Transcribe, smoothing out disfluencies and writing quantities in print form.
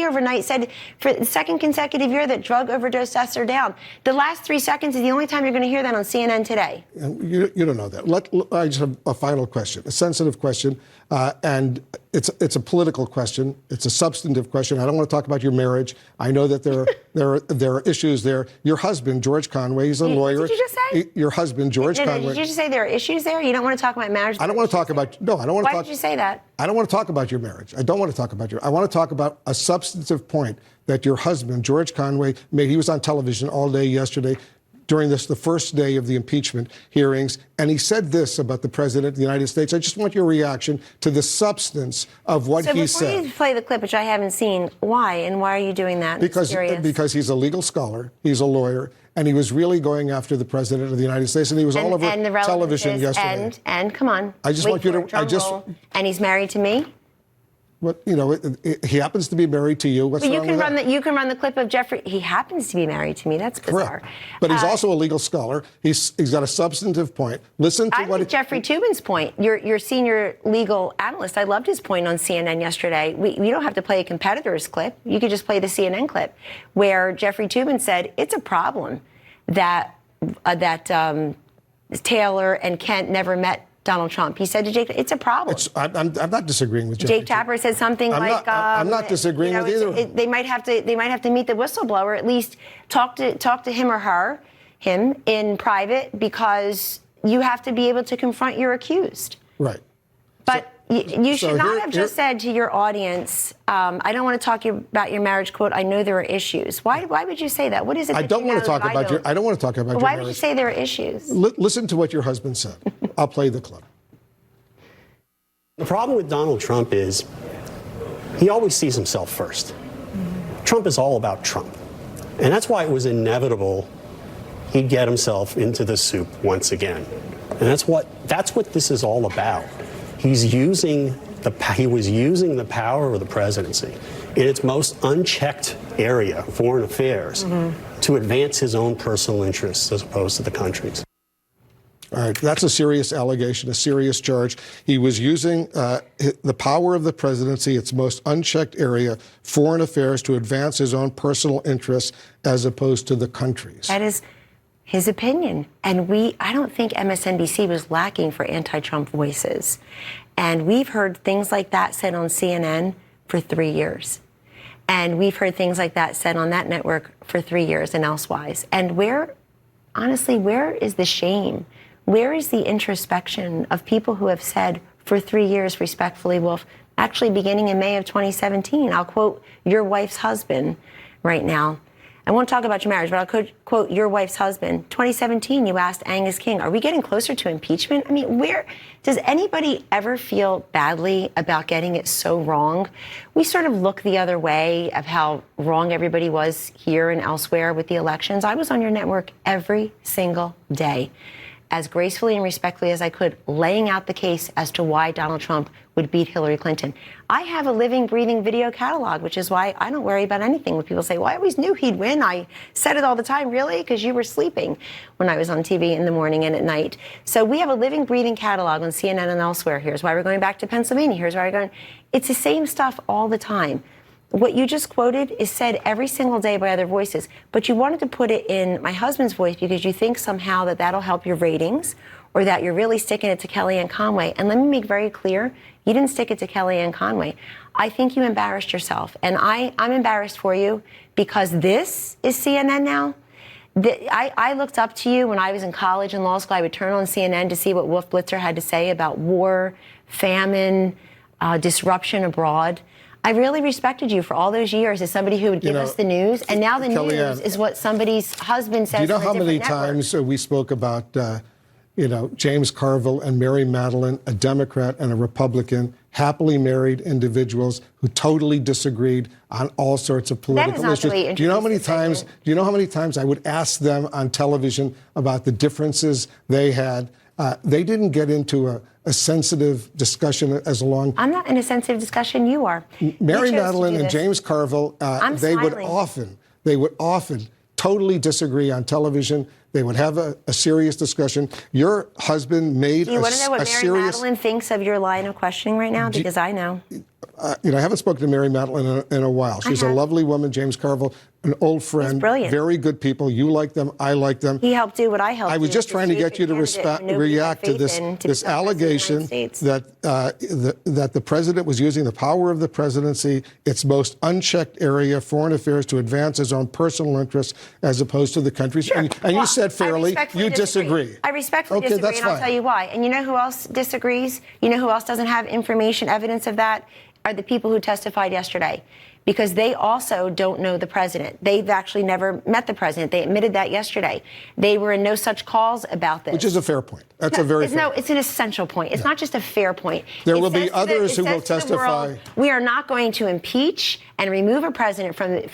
CDC overnight said for the second consecutive year that drug overdose deaths are down. The last 3 seconds is the only time you're going to hear that on CNN today. You don't know that. I just have a final question, a sensitive question, and it's a political question. It's a substantive question. I don't want to talk about your marriage. I know that there are issues there. Your husband, George Conway, he's a lawyer. What did you just say? Your husband, George Conway. Did you just say there are issues there? You don't want to talk about marriage? I don't want to talk about. No, I don't want to talk. Why did you say that? I don't want to talk about your marriage. I don't want to talk about I want to talk about a substantive point that your husband, George Conway, made. He was on television all day yesterday during the first day of the impeachment hearings, and he said this about the President of the United States. I just want your reaction to the substance of what he said. So before you play the clip, which I haven't seen, why? And why are you doing that? Because he's a legal scholar, he's a lawyer, and he was really going after the President of the United States, and he was all over television yesterday. And come on, I just want you to. And he's married to me. What, he happens to be married to you. What's wrong with that? You can run the clip of Jeffrey. He happens to be married to me. That's bizarre. Correct. But he's also a legal scholar. He's got a substantive point. Listen to what Jeffrey Toobin's point. Your senior legal analyst. I loved his point on CNN yesterday. We don't have to play a competitor's clip. You could just play the CNN clip where Jeffrey Toobin said it's a problem that Taylor and Kent never met Donald Trump. He said to Jake, it's a problem. I'm not disagreeing with Jake Tapper said something I'm not disagreeing with either. They might have to meet the whistleblower, at least talk to him or him in private, because you have to be able to confront your accused. Right. But you should not have just said to your audience, I don't want to talk about your marriage, quote, I know there are issues. Why would you say that? What is it? I don't want to talk about your marriage. Why would you say there are issues? Listen to what your husband said. I'll play the clip. The problem with Donald Trump is he always sees himself first. Trump is all about Trump. And that's why it was inevitable he'd get himself into the soup once again. And that's what this is all about. He was using the power of the presidency in its most unchecked area, foreign affairs, to advance his own personal interests as opposed to the country's. All right, that's a serious allegation, a serious charge. He was using the power of the presidency, its most unchecked area, foreign affairs, to advance his own personal interests as opposed to the country's. That is his opinion. And I don't think MSNBC was lacking for anti-Trump voices. And we've heard things like that said on CNN for 3 years. And we've heard things like that said on that network for 3 years and elsewise. And honestly, where is the shame? Where is the introspection of people who have said for 3 years, respectfully, Wolf, actually beginning in May of 2017, I'll quote your wife's husband right now. I won't talk about your marriage, but I'll quote your wife's husband. 2017, you asked Angus King, are we getting closer to impeachment? I mean, does anybody ever feel badly about getting it so wrong? We sort of look the other way of how wrong everybody was here and elsewhere with the elections. I was on your network every single day, as gracefully and respectfully as I could, laying out the case as to why Donald Trump would beat Hillary Clinton. I have a living, breathing video catalog, which is why I don't worry about anything when people say, well, I always knew he'd win. I said it all the time. Really? Because you were sleeping when I was on TV in the morning and at night. So we have a living, breathing catalog on CNN and elsewhere. Here's why we're going back to Pennsylvania. Here's why we're going. It's the same stuff all the time. What you just quoted is said every single day by other voices, but you wanted to put it in my husband's voice because you think somehow that that'll help your ratings, or that you're really sticking it to Kellyanne Conway. And let me make very clear, you didn't stick it to Kellyanne Conway. I think you embarrassed yourself, and I'm embarrassed for you because this is CNN now. I looked up to you when I was in college and law school. I would turn on CNN to see what Wolf Blitzer had to say about war, famine, disruption abroad. I really respected you for all those years as somebody who would give us the news, and now the news is what somebody's husband says. Do you know how many network. times we spoke about, James Carville and Mary Madeline, a Democrat and a Republican, happily married individuals who totally disagreed on all sorts of political issues. Do you know how many times? Do you know how many times I would ask them on television about the differences they had? They didn't get into a sensitive discussion as long. I'm not in a sensitive discussion. You are. Mary Madeline and James Carville, they would often totally disagree on television. They would have a serious discussion. Your husband made a serious... Do you want to know what Mary Madeline thinks of your line of questioning right now? Because I know. I haven't spoken to Mary Madeline in a while. She's a lovely woman. James Carville, an old friend. He's brilliant. Very good people. You like them. I like them. He helped do what I helped do. I was just trying to get you to react to this allegation that that the president was using the power of the presidency, its most unchecked area, foreign affairs, to advance his own personal interests as opposed to the country's. Sure. And you said fairly, you disagree. I respectfully Okay, disagree, that's and I'll fine. tell you why. And you know who else disagrees? You know who else doesn't have information, evidence of that? Are the people who testified yesterday. Because they also don't know the president. They've actually never met the president. They admitted that yesterday. They were in no such calls about this. Which is a fair point. That's a very fair No, it's an essential point. It's not just a fair point. There will be others who will testify. We are not going to impeach and remove a president from